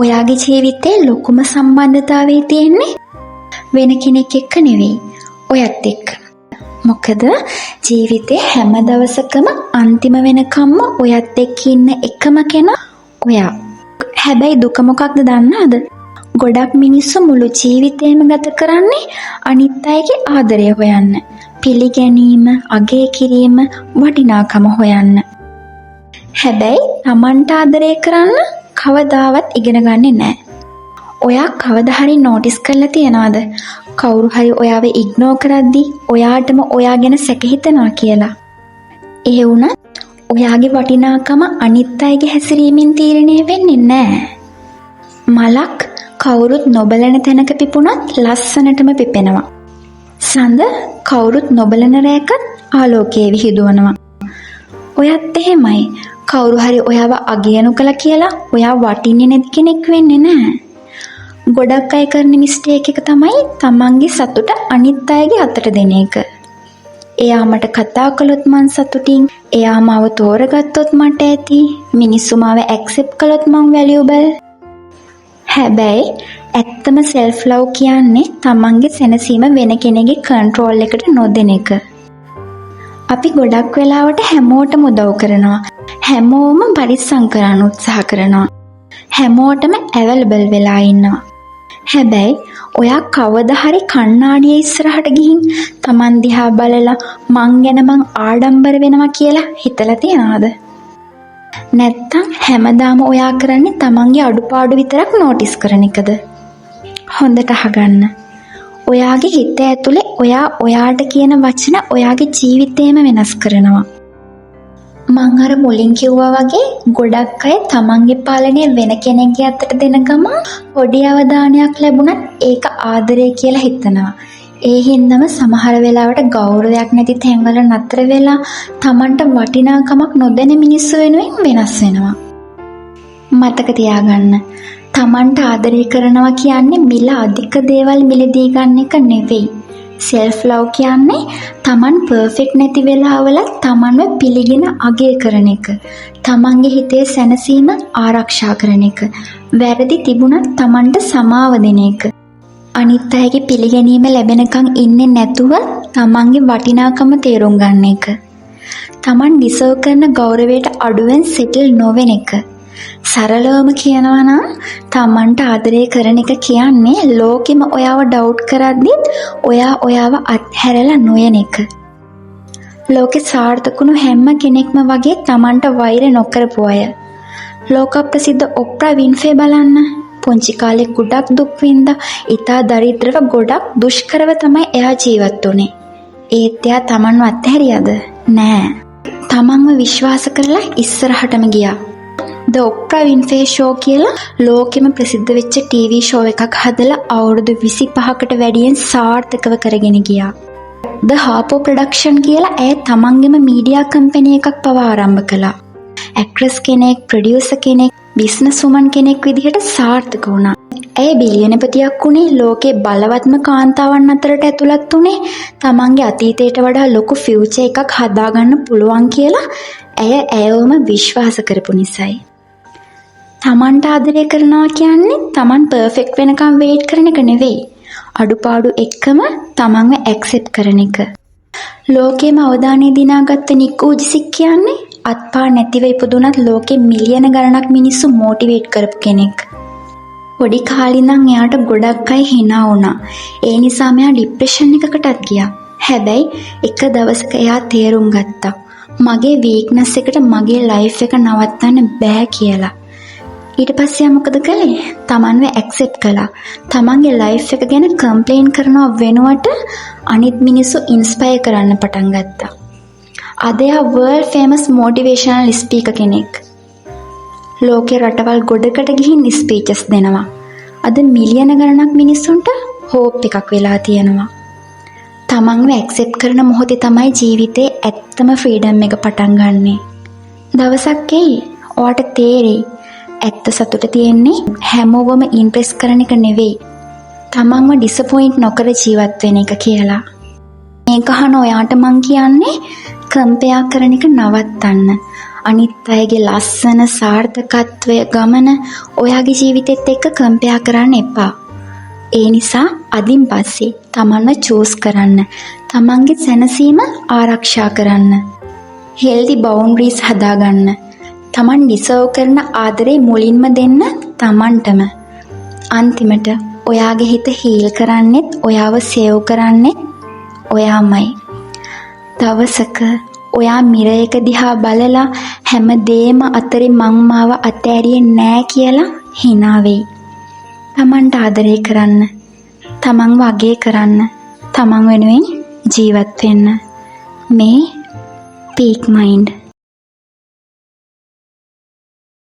ඔයාගේ ජීවිතේ ලොකුම සම්බන්ධතාවය තියෙන්නේ වෙන කෙනෙක් එක්ක නෙවෙයි, ඔයත් එක්ක. මොකද ජීවිතේ හැම දවසකම අන්තිම වෙනකම්ම ඔයත් එක්ක ඉන්න එකම කෙනා ඔයා. හැබැයි දුක මොකක්ද දන්නවද? ගොඩක් මිනිස්සු මුළු ජීවිතේම ගත කරන්නේ අනිත් අයගේ ආදරය හොයන්න, පිළිගැනීම, අගය කිරීම, වටිනාකම හොයන්න. හැබැයි Tamanට ආදරය කරන්න කවදාවත් ඉගෙන ගන්නේ නැහැ. ඔයා කවදා හරි නෝටිස් කරලා තියනවද? කවුරු හරි ඔයාව ඉග්නෝර් කරද්දී ඔයාටම ඔයා ගැන සැක හිතනවා කියලා. ඒ වුණත් ඔයාගේ වටිනාකම අනිත් අයගේ හැසිරීමෙන් තීරණය වෙන්නේ නැහැ. මලක් කවුරුත් නොබලන තැනක පිපුණත් ලස්සනටම පිපෙනවා. සඳ කවුරුත් නොබලන රැයකත් ආලෝකයේ විහිදුවනවා. ඔයත් එහෙමයි. කවුරු හරි ඔයාව අගයනු කළා කියලා ඔයා වටින්නේ නැති කෙනෙක් වෙන්නේ නැහැ. ගොඩක් අය කරන මිස්ටේක් එක තමයි තමන්ගේ සතුට අනිත් අයගේ අතට දෙන එක. එයා මට කතා කළොත් මං සතුටින්, එයා මාව තෝරගත්තොත් මට ඇති, මිනිස්සු මාව ඇක්සෙප්ට් කළොත් මං වැලියබල්. හැබැයි ඇත්තම සෙල්ෆ් ලව් කියන්නේ තමන්ගේ සැනසීම වෙන කෙනෙකුගේ කන්ට්‍රෝල් එකට නොදෙන එක. අපි ගොඩක් වෙලාවට හැමෝටම උදව් කරනවා. හැමෝම පරිස්සම් කරන්න උත්සාහ කරනවා. හැමෝටම අවైలබල් වෙලා ඉන්නවා. හැබැයි ඔයා කවදා හරි කණ්ණාඩියේ ඉස්සරහට ගිහින් Taman දිහා බලලා මං ගැන මං ආඩම්බර වෙනවා කියලා හිතලා තියනවද? නැත්තම් හැමදාම ඔයා කරන්නේ Tamanගේ අඩුපාඩු විතරක් නෝටිස් කරන එකද? හොඳට අහගන්න. ඔයාගේ හිත ඇතුලේ ඔයා ඔයාට කියන වචන ඔයාගේ ජීවිතේම වෙනස් කරනවා. මං අර මුලින් කිව්වා වගේ ගොඩක් අය තමන්ගේ පාලනය වෙන කෙනෙක්ගේ අතට දෙන ගමන් පොඩි අවධානයක් ලැබුණත් ඒක ආදරය කියලා හිතනවා. ඒ හින්දාම සමහර වෙලාවට ගෞරවයක් නැති තැන්වල නතර වෙලා තමන්ට වටිනාකමක් නොදෙන මිනිස්සු වෙනුවෙන් වෙනස් වෙනවා. මතක තියාගන්න. තමන්ට ආදරය කරනවා කියන්නේ මිල අධික දේවල් මිලදී ගන්න එක නෙවෙයි. සෙල්ෆ් ලව් කියන්නේ තමන් පර්ෆෙක්ට් නැති වෙලාවල තමන්ව පිළිගෙන අගය කරන එක. තමන්ගේ හිතේ සැනසීම ආරක්ෂා කරන එක. වැරදි තිබුණත් තමන්ට සමාව දෙන එක. අනිත් අයගේ පිළිගැනීම ලැබෙනකන් ඉන්නේ නැතුව තමන්ගේ වටිනාකම තේරුම් ගන්න එක. තමන් ඩිසර්ව් කරන ගෞරවයට අඩුවෙන් සෙටල් නොවෙන එක. සරලවම කියනවා නම් තමන්ට ආදරය කරන එක කියන්නේ ලෝකෙම ඔයාව ඩවුට් කරද්දිත් ඔයා ඔයාව අත්හැරලා නොයන එක. ලෝකේ සාර්ථකුණු හැම කෙනෙක්ම වගේ තමන්ට වෛර නොකරපු අය. ලෝක ප්‍රසිද්ධ ඔප්‍රා වින්ෆ්‍රේ බලන්න. පුංචි කාලේ ගොඩක් දුක් විඳා, ඉතා දරිද්‍රව ගොඩක් දුෂ්කරව තමයි එයා ජීවත් වුනේ. ඒත් එයා තමන්ව අත්හැරියද? නෑ. තමන්ව විශ්වාස කරලා ඉස්සරහටම ගියා. The Oprah Winfrey Show කියලා ලෝකෙම ප්‍රසිද්ධ වෙච්ච TV show එකක් හදලා අවුරුදු 25කට වැඩියෙන් සාර්ථකව කරගෙන ගියා. The Harpo Production කියලා ඇය තමන්ගේම මීඩියා කම්පැනි එකක් පවා ආරම්භ කළා. ඇක්ට්‍රස් කෙනෙක්, ප්‍රොඩියුසර් කෙනෙක්, බිස්නස් වුමන් කෙනෙක් විදිහට සාර්ථක වුණා. ඇය බිලියනපතියක් වුණේ ලෝකේ බලවත්ම කාන්තාවන් අතරට ඇතුළත් වුණේ තමන්ගේ අතීතයට වඩා ලොකු ෆියුචර් එකක් හදාගන්න පුළුවන් කියලා ඇය ඇයවම විශ්වාස කරපු නිසායි. තමන්ට ආදරය කරනවා කියන්නේ තමන් පර්ෆෙක්ට් වෙනකම් වෙයිට් කරන එක නෙවෙයි. අඩුපාඩු එක්කම තමන්ව ඇක්සෙප්ට් කරන එක. ලෝකේම අවධානය දිනාගත්ත නික් වුජිසික් කියන්නේ අත්පා නැතිව ඉපදුනත් ලෝකෙ මිලියන ගණනක් මිනිස්සු මොටිවේට් කරපු කෙනෙක්. පොඩි කාලේ ඉඳන් එයාට ගොඩක් අය hina වුණා. ඒ නිසා මෙයා ડિප්‍රෙෂන් එකකටත් ගියා. හැබැයි එක දවසක එයා තේරුම් ගත්තා මගේ වීක්නස් එකට මගේ ලයිෆ් එක නවත්තන්න බෑ කියලා. ඊට පස්සේ මොකද කළේ? තමන්ව ඇක්සෙප්ට් කළා. තමන්ගේ ලයිෆ් එක ගැන කම්ප්ලේන් කරනව වෙනුවට අනිත් මිනිස්සු ඉන්ස්පයර් කරන්න පටන් ගත්තා. අද එයා වර්ල්ඩ් ෆේමස් මොටිවේෂනල් ස්පීකර් කෙනෙක්. ලෝකේ රටවල් ගොඩකට ගිහින් ස්පීචස් දෙනවා. අද මිලියන ගණනක් මිනිස්සුන්ට හෝප් එකක් වෙලා තියෙනවා. තමන්ව ඇක්සෙප්ට් කරන මොහොතේ තමයි ජීවිතේ ඇත්තම ෆ්‍රීඩම් එක පටන් ගන්නෙ. දවසක් එයි ඔයාට තේරෙයි ඇත්ත සතුට තියෙන්නේ හැමෝවම ඉම්ප්‍රෙස් කරන එක නෙවෙයි, තමන්ව ඩිසපොයින්ට් නොකර ජීවත් වෙන එක කියලා. මේක අහන ඔයාට මං කියන්නේ කම්පෙයාර් කරන එක නවත්තන්න. අනිත් අයගේ ලස්සන සාර්ථකත්වය ගමන ඔයාගේ ජීවිතෙත් එක්ක කම්පෙයා කරන්න එපා. ඒ නිසා අදින් පස්සේ තමන්ව චූස් කරන්න. තමන්ගේ සැනසීම ආරක්ෂා කරන්න. හෙල්දි බවුන්ඩරිස් හදාගන්න. තමන් ඩිසර්ව් කරන ආදරේ මුලින්ම දෙන්න තමන්ටම. අන්තිමට ඔයාගේ හිත හීල් කරන්නෙත් ඔයාව සේව් කරන්නෙත් ඔයාමයි. දවසක ඔයා මිරයක දිහා බලලා හැම දේම අතරේ මං මාව අතෑරියේ නෑ කියලා hina වෙයි. තමන්ට ආදරේ කරන්න. තමන්ව අගය කරන්න. තමන් වෙනුවෙන් ජීවත් වෙන්න. මේ පීක් මයින්ඩ්